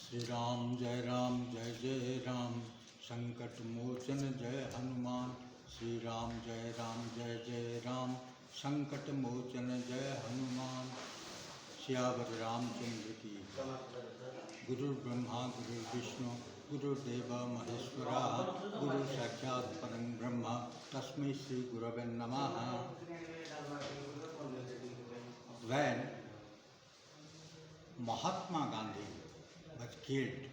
श्री राम जय जय राम, संकट मोचन जय हनुमान। श्री राम जय राम, संकट मोचन जय हनुमान। सियावर रामचंद्र की। गुरु ब्रह्मा गुरु विष्णु गुरुदेव महेश्वरा, गुरु साक्षात् परं ब्रह्म तस्मै श्री गुरवे नमः। When Mahatma Gandhi was killed,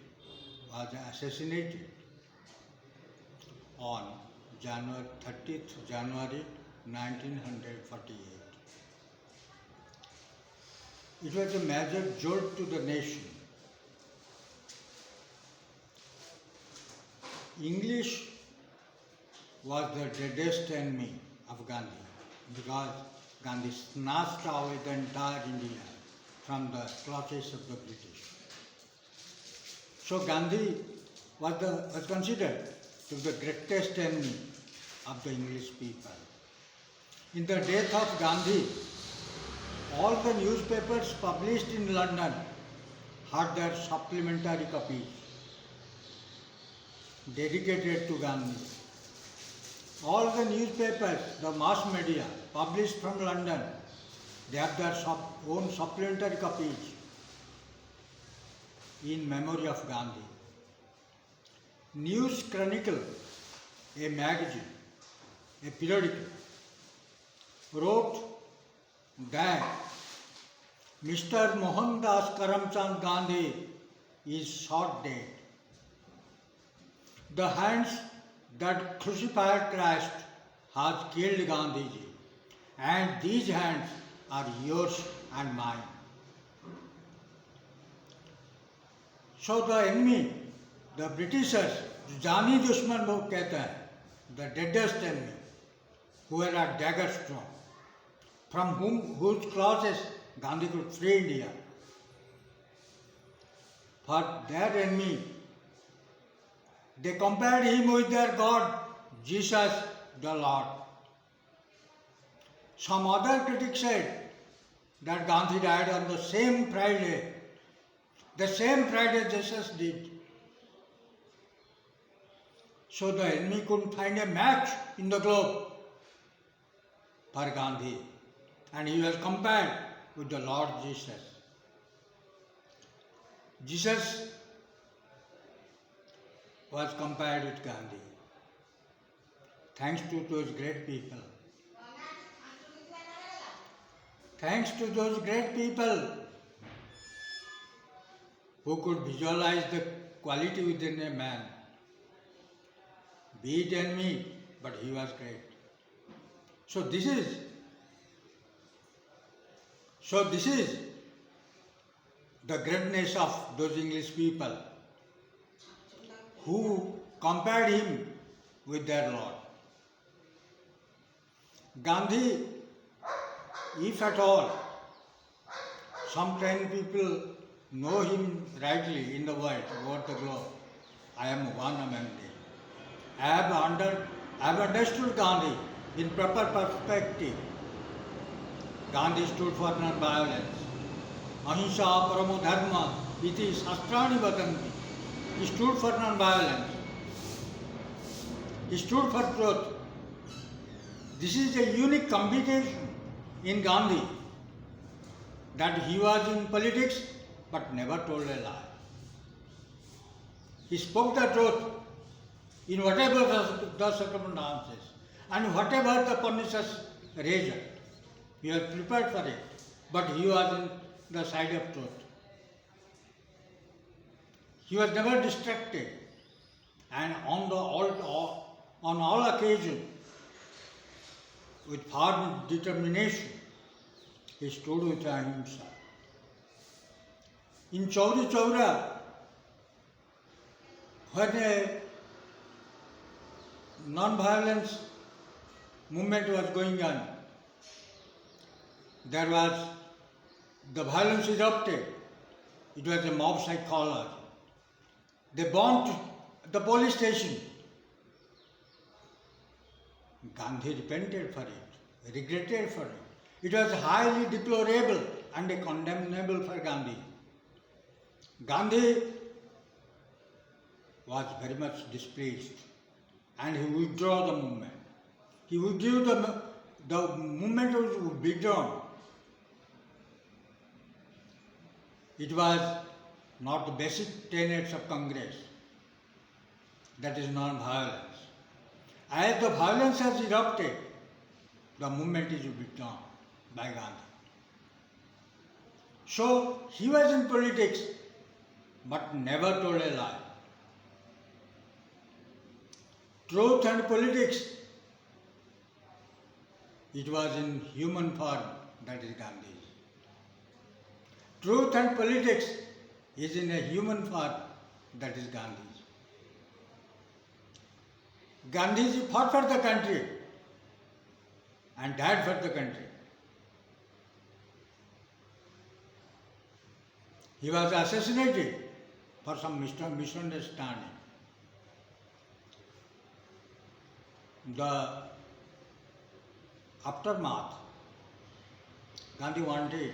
was assassinated on January 30th January 1948. It was a major jolt to the nation. English was the deadest enemy of Gandhi because Gandhi snatched away the entire India from the clutches of the British. So Gandhi was considered to be the greatest enemy of the English people. In the death of Gandhi, all the newspapers published in London had their supplementary copies dedicated to Gandhi. All the newspapers, the mass media published from London, they have their own supplementary copies in memory of Gandhi. News Chronicle, a magazine, a periodical, wrote that Mr. Mohandas Karamchand Gandhi is shot dead. The hands that crucified Christ has killed Gandhiji, and these hands are yours and mine. So the enemy, the Britishers, जानी दुश्मन वो कहते हैं, the deadest enemy, who were at dagger strong, from whose clauses Gandhi could free India. For their enemy, they compared him with their God, Jesus the Lord. Some other critics said that Gandhi died on the same Friday Jesus did. So the enemy couldn't find a match in the globe for Gandhi, and he was compared with the Lord Jesus. Jesus was compared with Gandhi. Thanks to those great people. Thanks to those great people who could visualize the quality within a man. Be it enemy, but he was great. So this is the greatness of those English people who compared him with their Lord. Gandhi, if at all, some 10 people know him rightly in the world, over the globe, I am one among them. I have understood Gandhi in proper perspective. Gandhi stood for non-violence. Ahimsa paramo dharma iti shastrani vadanti. He stood for non-violence. He stood for truth. This is a unique combination in Gandhi, that he was in politics but never told a lie. He spoke the truth in whatever the circumstances and whatever the pernicious result. He was prepared for it, but he was in the side of truth. He was never distracted, and on all occasions, with firm determination, he stood with Ahimsa. In Chauri Chaura, when a non-violence movement was going on, the violence erupted. It was a mob psychology. They bombed the police station. Gandhi repented for it, regretted for it. It was highly deplorable and condemnable for Gandhi. Gandhi was very much displeased and he withdrew the movement. He withdrew the movement was withdrawn. It was not the basic tenets of Congress, that is non-violence. As the violence has erupted, the movement is withdrawn by Gandhi. So he was in politics, but never told a lie. Truth and politics, it was in human form, that is Gandhi's. Truth and politics is in a human form, that is Gandhi's. Gandhiji fought for the country and died for the country. He was assassinated for some misunderstanding. The aftermath, Gandhi wanted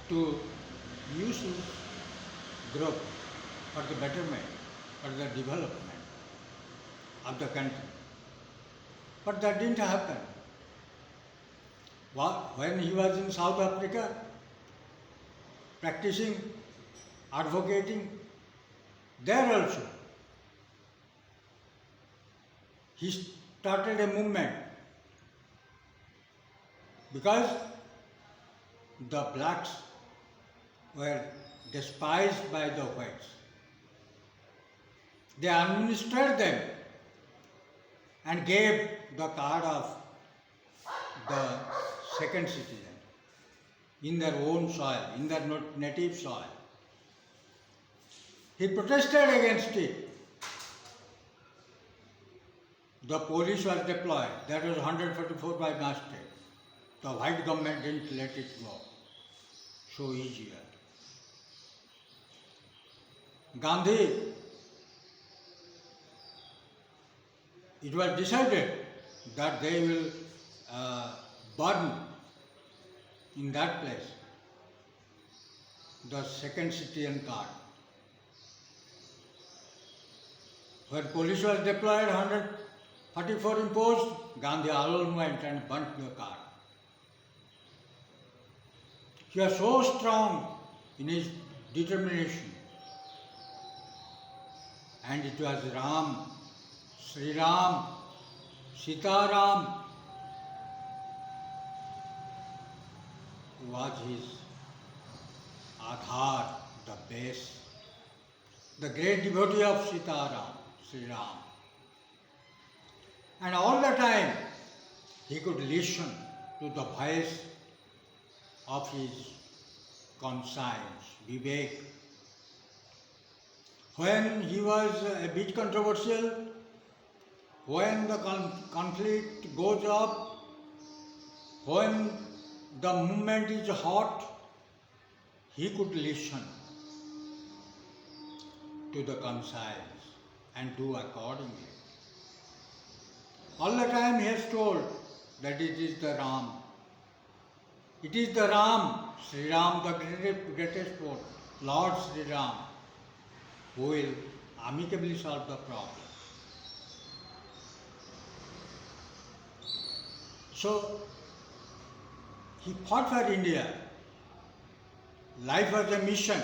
to use his group for the betterment, for the development of the country. But that didn't happen. When he was in South Africa, practicing, advocating, there also, he started a movement because the blacks were despised by the whites. They administered them and gave the card of the second citizen in their own soil, in their native soil. He protested against it. The police was deployed. That was 144 by mistake. The white government didn't let it go so easier. Gandhi, it was decided that they will burn in that place the second citizen card. When police was deployed, 144 imposed, Gandhi alone went and burnt the card. He was so strong in his determination. And it was Ram, Sri Ram, Sita Ram who was his Aadhar, the base, the great devotee of Sita Ram, Sri Ram. And all the time he could listen to the voice of his conscience, Vivek. When he was a bit controversial, when the conflict goes up, when the movement is hot, he could listen to the conscience and do accordingly. All the time he has told that it is the Ram. It is the Ram, Sri Ram, the greatest poet, Lord Sri Ram, who will amicably solve the problem. So, he fought for India. Life was a mission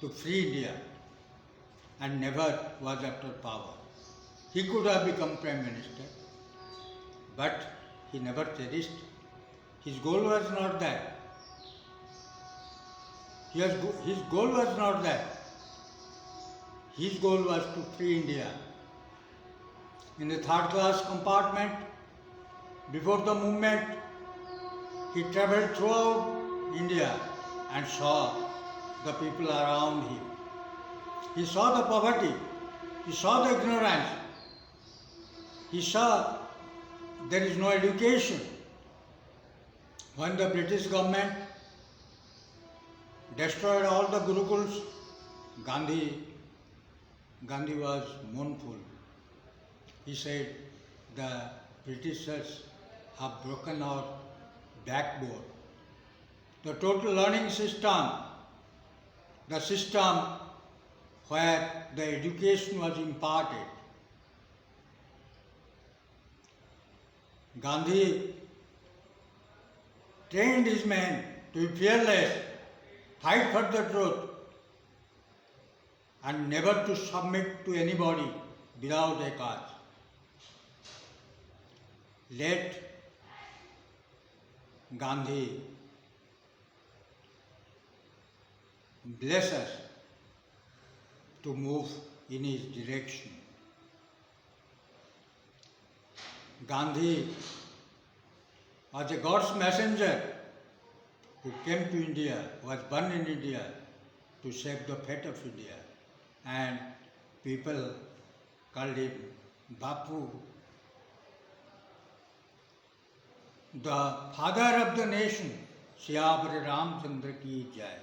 to free India and never was after power. He could have become Prime Minister, but he never cherished. His goal was not that. His goal was not that. His goal was to free India. In the third class compartment, before the movement, he travelled throughout India and saw the people around him. He saw the poverty, he saw the ignorance, he saw there is no education. When the British government destroyed all the Gurukuls, Gandhi was mournful. He said, the Britishers have broken our backbone. The total learning system the system where the education was imparted. Gandhi trained his men to be fearless, fight for the truth, and never to submit to anybody without a cause. Let Gandhi bless us to move in his direction. Gandhi was a God's messenger who came to India, was born in India to save the fate of India, and people called him Bapu. The father of the nation, Siyapur Ramchandra ki jai.